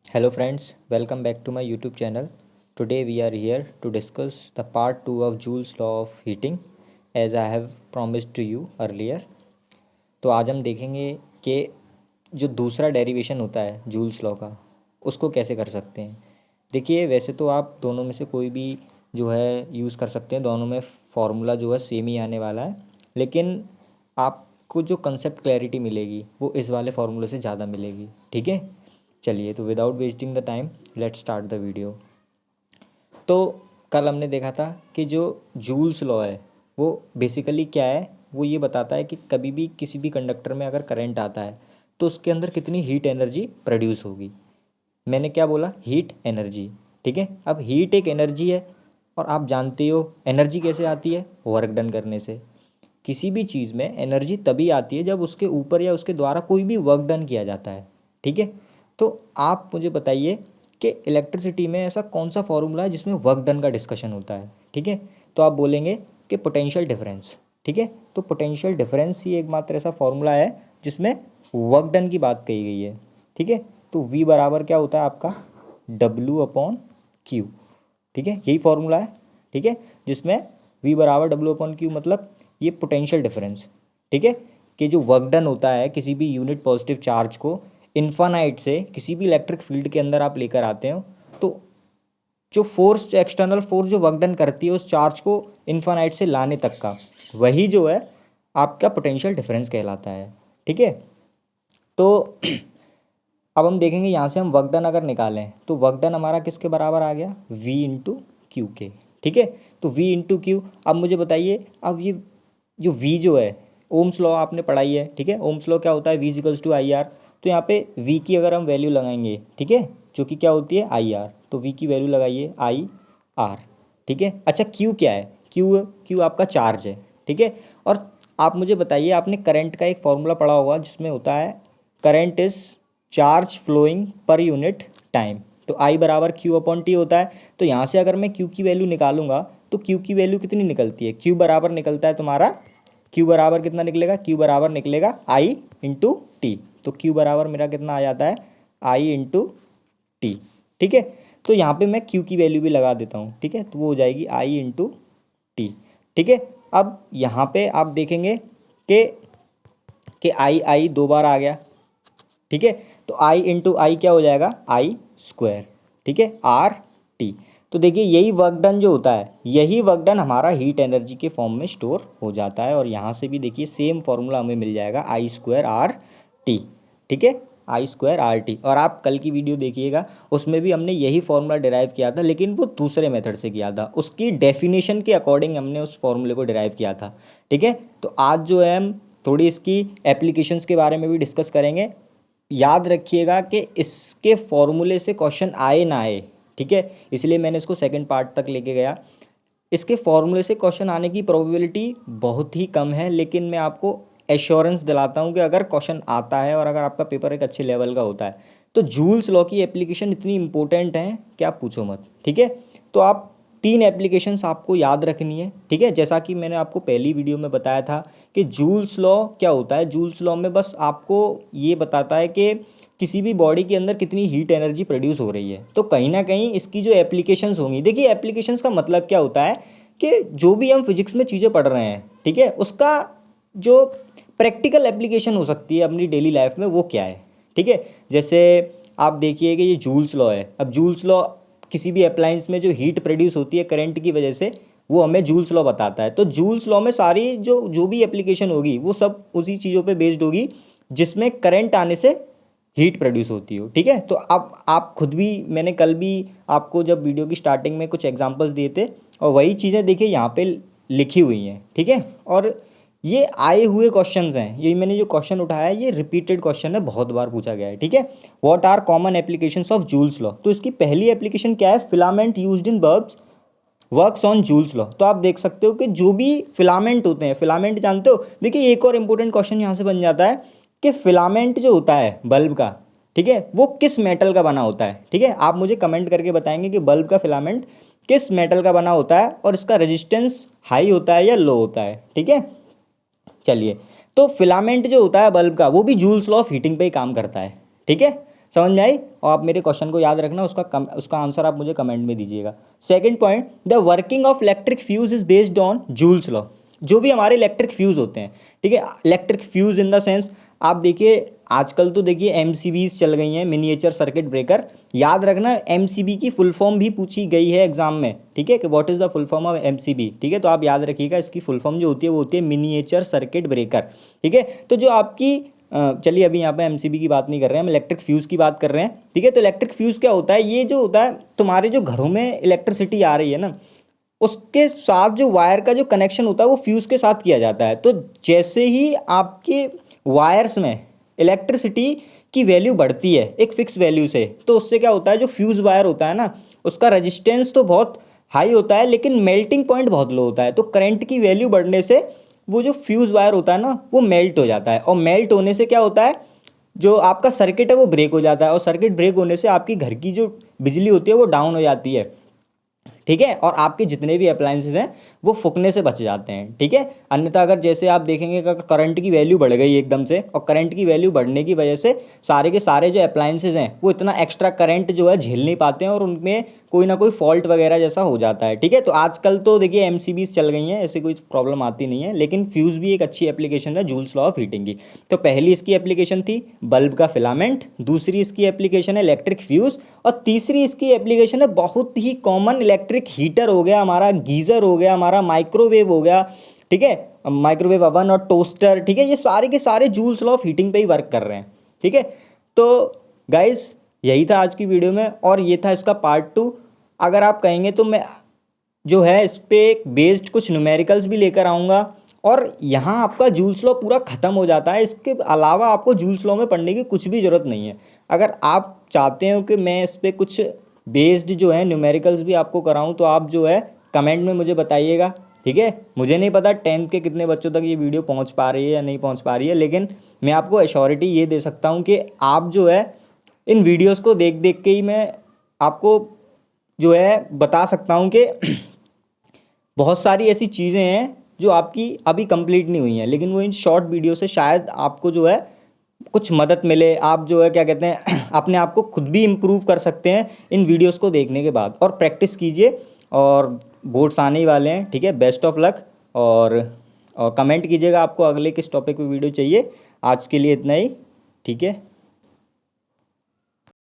Hello friends, welcome back to my YouTube channel. Today we are here to discuss the part 2 of Joule's law of heating as I have promised to you earlier. तो आज हम देखेंगे कि जो दूसरा derivation होता है joules law का उसको कैसे कर सकते हैं। देखिए वैसे तो आप दोनों में से कोई भी जो है यूज़ कर सकते हैं, दोनों में फार्मूला जो है सेम ही आने वाला है, लेकिन आपको जो कंसेप्ट क्लैरिटी मिलेगी वो इस वाले फार्मूले से ज़्यादा मिलेगी। ठीक है, चलिए तो without wasting the time let's start the video. तो कल हमने देखा था कि जो जूल्स लॉ है वो बेसिकली क्या है, वो ये बताता है कि कभी भी किसी भी कंडक्टर में अगर करंट आता है तो उसके अंदर कितनी हीट एनर्जी प्रोड्यूस होगी। मैंने क्या बोला? Heat energy. ठीक है, अब हीट एक एनर्जी है और आप जानते हो एनर्जी कैसे आती है? वर्क डन करने से। किसी भी चीज़ में एनर्जी तभी आती है जब उसके ऊपर या उसके द्वारा कोई भी वर्क डन किया जाता है। ठीक है, तो आप मुझे बताइए कि इलेक्ट्रिसिटी में ऐसा कौन सा फॉर्मूला है जिसमें वर्क डन का डिस्कशन होता है। ठीक है, तो आप बोलेंगे कि पोटेंशियल डिफरेंस। ठीक है, तो पोटेंशियल डिफरेंस ही एकमात्र ऐसा फॉर्मूला है जिसमें वर्क डन की बात कही गई है। ठीक है, तो V बराबर क्या होता है आपका? W/Q। ठीक है, यही फॉर्मूला है। ठीक है, जिसमें V बराबर W/Q मतलब ये पोटेंशियल डिफरेंस। ठीक है, कि जो वर्क डन होता है किसी भी यूनिट पॉजिटिव चार्ज को इन्फानाइट से किसी भी इलेक्ट्रिक फील्ड के अंदर आप लेकर आते हो, तो जो फोर्स, जो एक्सटर्नल फोर्स जो वर्क डन करती है उस चार्ज को इन्फानाइट से लाने तक का, वही जो है आपका पोटेंशियल डिफरेंस कहलाता है। ठीक है, तो अब हम देखेंगे यहाँ से हम वर्क डन अगर निकालें तो वर्क डन हमारा किसके बराबर आ गया? V/Q के। ठीक है, तो V/Q। अब मुझे बताइए, अब ये जो V जो है, ओम्स लॉ आपने पढ़ाई है। ठीक है, ओम्स लॉ क्या होता है? V=IR। तो यहाँ पे V की अगर हम वैल्यू लगाएंगे, ठीक है, जो कि क्या होती है? IR, तो V की वैल्यू लगाइए IR। ठीक है, अच्छा Q क्या है? Q आपका चार्ज है। ठीक है, और आप मुझे बताइए, आपने करंट का एक फॉर्मूला पढ़ा होगा जिसमें होता है current is charge flowing per unit time. तो I बराबर Q/T होता है। तो यहाँ से अगर मैं Q की वैल्यू निकालूंगा तो Q की वैल्यू कितनी निकलती है? Q बराबर निकलता है तुम्हारा, Q बराबर कितना निकलेगा? Q बराबर निकलेगा I/T। तो Q बराबर मेरा कितना आ जाता है? I/T। ठीक है, तो यहाँ पे मैं Q की वैल्यू भी लगा देता हूँ। ठीक है, तो वो हो जाएगी I/T। ठीक है, अब यहाँ पे आप देखेंगे कि I दो बार आ गया। ठीक है, तो I/I क्या हो जाएगा? I²। ठीक है, RT। तो देखिए यही वर्क डन जो होता है, यही वर्क डन हमारा हीट एनर्जी के फॉर्म में स्टोर हो जाता है। और यहाँ से भी देखिए सेम फॉर्मूला हमें मिल जाएगा I²RT। ठीक है, I²RT। और आप कल की वीडियो देखिएगा, उसमें भी हमने यही फॉर्मूला डिराइव किया था, लेकिन वो दूसरे मेथड से किया था, उसकी डेफिनेशन के अकॉर्डिंग हमने उस फॉर्मूले को डिराइव किया था। ठीक है, तो आज जो है हम थोड़ी इसकी एप्लीकेशंस के बारे में भी डिस्कस करेंगे। याद रखिएगा कि इसके फॉर्मूले से क्वेश्चन आए ना आए। ठीक है, इसलिए मैंने इसको सेकंड पार्ट तक लेके गया। इसके फॉर्मूले से क्वेश्चन आने की प्रोबेबिलिटी बहुत ही कम है, लेकिन मैं आपको एश्योरेंस दिलाता हूँ कि अगर क्वेश्चन आता है और अगर आपका पेपर एक अच्छे लेवल का होता है तो जूल्स लॉ की एप्लीकेशन इतनी इंपॉर्टेंट है कि आप पूछो मत। ठीक है, तो आप 3 एप्लीकेशंस आपको याद रखनी है। ठीक है, जैसा कि मैंने आपको पहली वीडियो में बताया था कि जूल्स लॉ क्या होता है। जूल्स लॉ में बस आपको ये बताता है कि किसी भी बॉडी के अंदर कितनी हीट एनर्जी प्रोड्यूस हो रही है। तो कहीं ना कहीं इसकी जो एप्लीकेशंस होंगी, देखिए एप्लीकेशंस का मतलब क्या होता है कि जो भी हम फिजिक्स में चीज़ें पढ़ रहे हैं, ठीक है, उसका जो प्रैक्टिकल एप्लीकेशन हो सकती है अपनी डेली लाइफ में वो क्या है। ठीक है, जैसे आप देखिए कि ये जूल्स लॉ है। अब जूल्स लॉ किसी भी अप्लायंस में जो हीट प्रोड्यूस होती है करंट की वजह से, वो हमें जूल्स लॉ बताता है। तो जूल्स लॉ में सारी जो भी एप्लीकेशन होगी वो सब उसी चीज़ों पे बेस्ड होगी जिसमें करंट आने से हीट प्रोड्यूस होती हो। ठीक है, तो अब आप खुद भी, मैंने कल भी आपको जब वीडियो की स्टार्टिंग में कुछ एग्जांपल्स दिए थे और वही चीज़ें देखिए यहाँ पे लिखी हुई हैं। ठीक है, और ये आए हुए क्वेश्चंस हैं, ये मैंने जो क्वेश्चन उठाया है ये रिपीटेड क्वेश्चन है, बहुत बार पूछा गया है। ठीक है, what are common applications of Joule's law? तो इसकी पहली एप्लीकेशन क्या है? Filament used in bulbs works on Joule's law. तो आप देख सकते हो कि जो भी फिलामेंट होते हैं, फिलामेंट जानते हो? देखिए एक और इंपॉर्टेंट क्वेश्चन यहाँ से बन जाता है कि फिलामेंट जो होता है बल्ब का, ठीक है, वो किस मेटल का बना होता है। ठीक है, आप मुझे कमेंट करके बताएंगे कि बल्ब का फिलामेंट किस मेटल का बना होता है और इसका रेजिस्टेंस हाई होता है या लो होता है। ठीक है, चलिए, तो फिलामेंट जो होता है बल्ब का वो भी जूल्स लॉ ऑफ हीटिंग पे ही काम करता है। ठीक है, समझ में आई? और आप मेरे क्वेश्चन को याद रखना, उसका आंसर आप मुझे कमेंट में दीजिएगा। Second point, the working of electric fuse is based on Joule's law. जो भी हमारे इलेक्ट्रिक फ्यूज़ होते हैं, ठीक है, electric fuse in the sense, आप देखिए आजकल तो देखिए एमसीबीज चल गई हैं, मिनिएचर सर्किट ब्रेकर। याद रखना एमसीबी की फुल फॉर्म भी पूछी गई है एग्जाम में, ठीक है, कि what is the full form of MCB, ठीक है, तो आप याद रखिएगा इसकी फुल फॉर्म जो होती है वो होती है मिनिएचर सर्किट ब्रेकर, ठीक है। तो जो आपकी चलिए अभी यहाँ पे एमसीबी की बात नहीं कर रहे हैं, हम इलेक्ट्रिक फ्यूज़ की बात कर रहे हैं, ठीक है। तो इलेक्ट्रिक फ्यूज़ क्या होता है? ये जो होता है तुम्हारे जो घरों में इलेक्ट्रिसिटी आ रही है ना, उसके साथ जो वायर का जो कनेक्शन होता है वो फ्यूज़ के साथ किया जाता है। तो जैसे ही आपके वायर्स में इलेक्ट्रिसिटी की वैल्यू बढ़ती है एक फिक्स वैल्यू से, तो उससे क्या होता है, जो फ्यूज़ वायर होता है ना, उसका रेजिस्टेंस तो बहुत हाई होता है लेकिन मेल्टिंग पॉइंट बहुत लो होता है। तो करंट की वैल्यू बढ़ने से वो जो फ्यूज़ वायर होता है ना वो मेल्ट हो जाता है, और मेल्ट होने से क्या होता है, जो आपका सर्किट है वो ब्रेक हो जाता है, और सर्किट ब्रेक होने से आपकी घर की जो बिजली होती है वो डाउन हो जाती है, ठीक है, और आपके जितने भी अप्लायंसेज हैं वो फूकने से बच जाते हैं, ठीक है। अन्यथा अगर जैसे आप देखेंगे कि करंट की वैल्यू बढ़ गई एकदम से, और करंट की वैल्यू बढ़ने की वजह से सारे के सारे जो अप्लायंसेज हैं वो इतना एक्स्ट्रा करंट जो है झेल नहीं पाते हैं, और उनमें कोई ना कोई फॉल्ट वगैरह जैसा हो जाता है, ठीक है। तो आजकल तो देखिए एमसीबीज चल गई हैं, ऐसी कोई प्रॉब्लम आती नहीं है, लेकिन फ्यूज़ भी एक अच्छी एप्लीकेशन है जूल्स लॉ ऑफ हीटिंग की। तो पहली इसकी एप्लीकेशन थी बल्ब का फिलामेंट, दूसरी इसकी एप्लीकेशन है इलेक्ट्रिक फ्यूज़, और तीसरी इसकी एप्लीकेशन है बहुत ही कॉमन इलेक्ट्रिक हीटर हो गया हमारा, गीज़र हो गया हमारा, माइक्रोवेव हो गया, ठीक है, माइक्रोवेव अवन और टोस्टर, ठीक है, ये सारे के सारे जूल्स लॉ ऑफ हीटिंग पे ही वर्क कर रहे हैं, ठीक है। तो गाइस यही था आज की वीडियो में, और ये था इसका पार्ट 2। अगर आप कहेंगे तो मैं जो है इस पे एक बेस्ड कुछ न्यूमेरिकल्स भी लेकर आऊँगा, और यहाँ आपका जूल्स लॉ पूरा ख़त्म हो जाता है। इसके अलावा आपको जूल्स लॉ में पढ़ने की कुछ भी ज़रूरत नहीं है। अगर आप चाहते हो कि मैं इस पर कुछ बेस्ड जो है न्यूमेरिकल्स भी आपको कराऊँ, तो आप जो है कमेंट में मुझे बताइएगा, ठीक है। मुझे नहीं पता 10th के कितने बच्चों तक ये वीडियो पहुँच पा रही है या नहीं पहुँच पा रही है, लेकिन मैं आपको एश्योरिटी ये दे सकता हूँ कि आप जो है इन वीडियोज़ को देख देख के ही मैं आपको जो है बता सकता हूँ कि बहुत सारी ऐसी चीज़ें हैं जो आपकी अभी कंप्लीट नहीं हुई हैं, लेकिन वो इन शॉर्ट वीडियो से शायद आपको जो है कुछ मदद मिले। आप जो है क्या कहते हैं अपने आप को खुद भी इम्प्रूव कर सकते हैं इन वीडियोस को देखने के बाद, और प्रैक्टिस कीजिए, और बोर्ड्स आने ही वाले हैं, ठीक है। बेस्ट ऑफ लक, और कमेंट कीजिएगा आपको अगले किस टॉपिक पे वीडियो चाहिए। आज के लिए इतना ही, ठीक है।